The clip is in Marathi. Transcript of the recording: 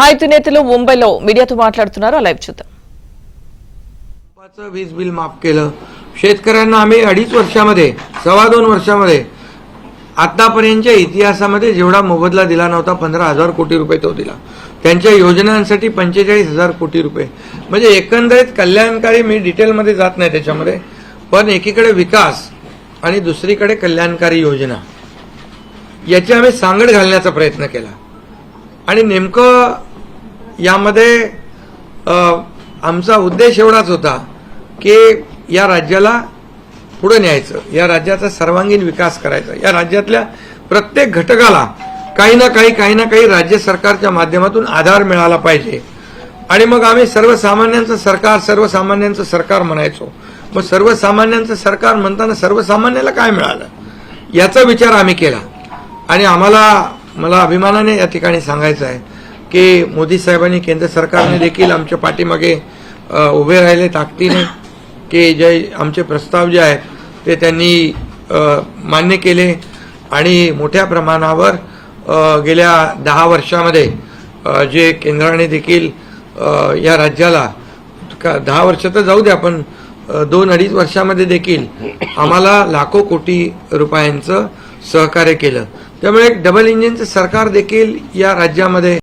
రైతు నేతలు ముంబైలో మీడియాతో మాట్లాడుతున్నారు. లైవ్ చూద్దాం. वीज बिल माफ केलं. शेतकऱ्यांना आम्ही 2.5 वर्षामध्ये 2.25 वर्षामध्ये आतापर्यंतच्या इतिहासामध्ये जेवढा मोबदला दिला नव्हता 15,000 कोटी रुपये तो दिला. त्यांच्या योजनांसाठी 45,000 कोटी रुपये. म्हणजे एकंदरीत कल्याणकारी, मी डिटेलमध्ये जात नाही त्याच्यामध्ये, पण एकीकडे विकास आणि दुसरीकडे कल्याणकारी योजना याची आम्ही सांगड घालण्याचा प्रयत्न केला. आणि नेमकं यामध्ये आमचा उद्देश एवढाच होता की या राज्याला पुढे न्यायचं, या राज्याचा सर्वांगीण विकास करायचा, या राज्यातल्या प्रत्येक घटकाला काही ना काही राज्य सरकारच्या माध्यमातून आधार मिळाला पाहिजे. आणि मग आम्ही सर्वसामान्यांचं सरकार म्हणायचो. मग सर्वसामान्यांचं सरकार म्हणताना सर्वसामान्याला काय मिळालं याचा विचार आम्ही केला. आणि मला अभिमानाने या ठिकाणी सांगायचं आहे की मोदी साहेबांनी, केंद्र सरकारने देखील आमच्या पाठीमागे उभे राहिले ताकदीने, की जे आमचे प्रस्ताव जे आहेत ते त्यांनी मान्य केले. आणि मोठ्या प्रमाणावर गेल्या 10 वर्षामध्ये जे केंद्राने देखील या राज्याला 10 वर्ष तर जाऊ द्या, पण 2-2.5 वर्षामध्ये देखील आम्हाला लाखो कोटी रुपयांचं सहकार्य केलं. त्यामुळे एक डबल इंजिनचं सरकार देखील या राज्यामध्ये